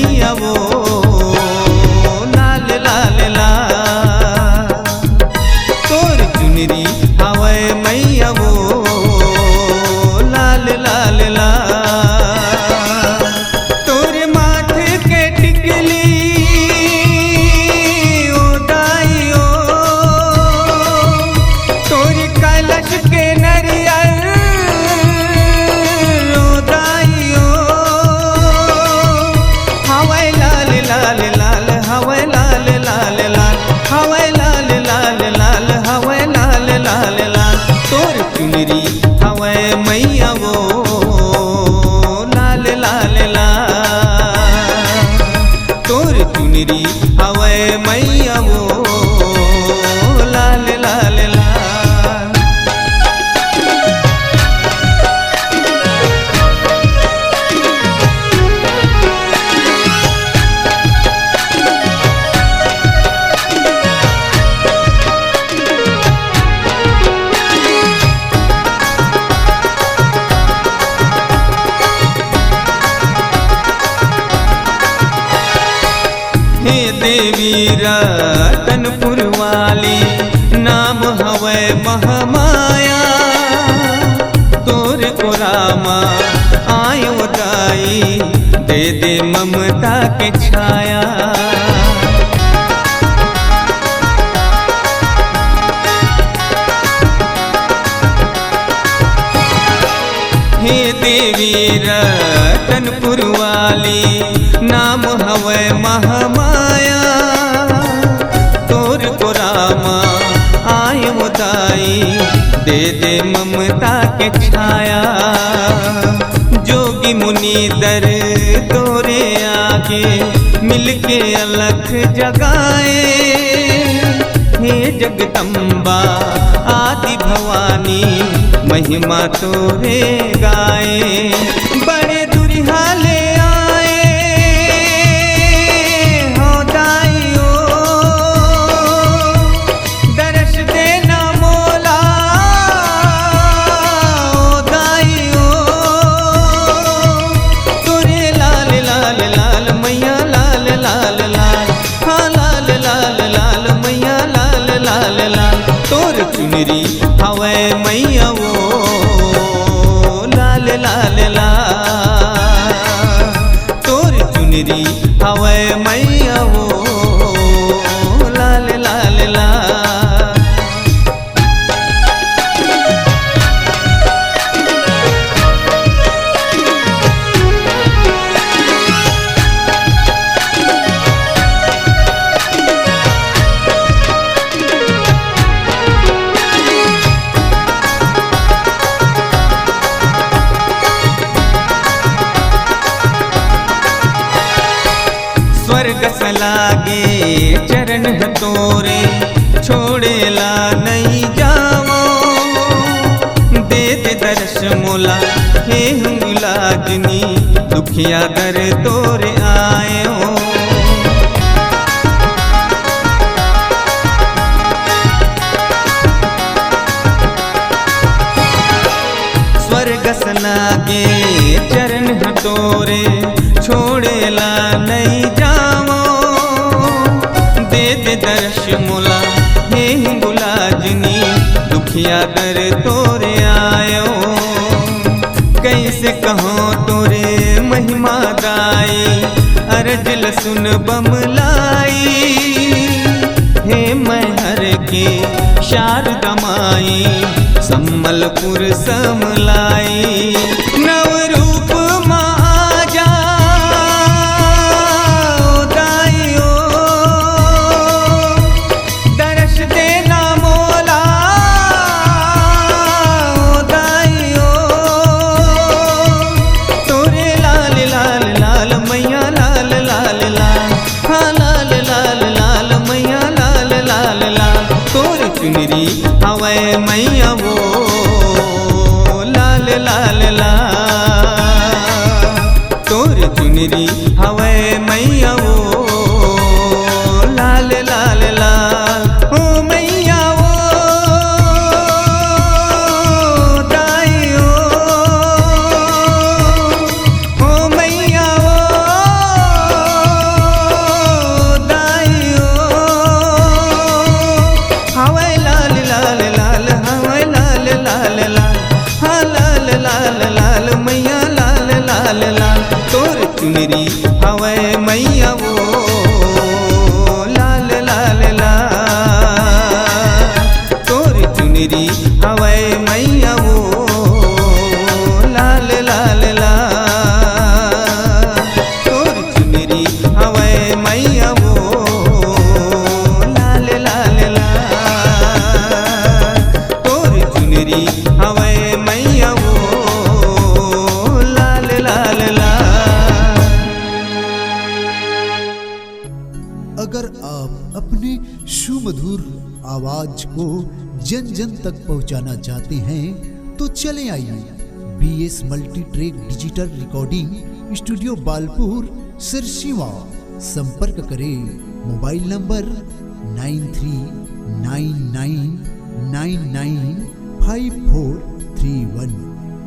मैया वो लाल लाल लाल। तोर चुनरी हवे मैया वो लाल लाल लाल। तोर माथे के टिकली ओ दाइयो, तोर कलश के नरियल ओ दाइयो, हवे लाल लाल लाल, हवे लाल लाल लाल, हवे लाल लाल लाल, हवे लाल लाल लाल। तोर चुनरी हवे मैया वो लाल लाल लाल। तोर चुनरी हवे मैया वो लाल लाल लाल। हे देवी रतनपुर वाली, नाम हवे महामाया। तोर को रामा आयो दाई, दे दे ममता के छाया। हे देवी रतनपुर वाली, नाम हवे महामाया। तोर को रामा आयो दाई, दे दे ममता के छाया। जोगी मुनि दर तोरे आगे, मिलके अलख जगाए। हे जगदम्बा आदि भवानी, महिमा तोरे गाए। बड़े दुरिहाले आए हो दाइयो, दर्श देना मोला ओ दाइयो। तोरे लाल लाल लाल मैया लाल लाल लाल, हाँ लाल लाल लाल मैया लाल लाल लाल। तोर चुनरी हवे मैया वो लाल लाल लाल। तोर चुनरी हवे मैया वो लाल लाल लाल। स्वर्ग सलागे चरण है तोरे, छोड़ेला नहीं जावो। दे दे दर्श मोला हे हुलाजनी, दुखिया दर तोरे आयो। स्वर्ग सलागे चरण है तोरे, छोड़ेला नहीं जावो। दे दे दर्श मोला हे गुलाजनी, दुखिया दर तोरे आयो। कैसे कहो तोरे महिमा दाई, अर्जल सुन बमलाई। हे मैहर के शारदा माई, सम्मलपुर समलाई। नवरूप महाजा ओ दाइयो, दर्श देना मोला ओ दाइयो। तोरे लाल लाल लाल मैया लाल लाल लाल, हाँ लाल लाल लाल मैया लाल लाल लाल। तोर चुनरी हवे मैया वो लाल लाल लाल। तोर चुनरी हवे मैया वो लाल लाल लाल। ओ मैया वो दाइयो, ओ मैया वो लाल लाल, हाँ लाल लाल लाल मैया लाल लाल लाल, तोर चुनरी हवे मैया वो लाल लाल लाल, तोर चुनरी हवे मैया वो लाल लाल लाल, तोर चुनरी हवे मैया वो लाल लाल लाल, तोर चुनरी हवे मैया वो लाल लाल लाल। अगर आप अपने सुमधुर आवाज को जन जन तक पहुंचाना चाहते हैं तो चले आइए BS multi track digital recording studio Balpur Sirsiwa. संपर्क करें मोबाइल नंबर 9399995431।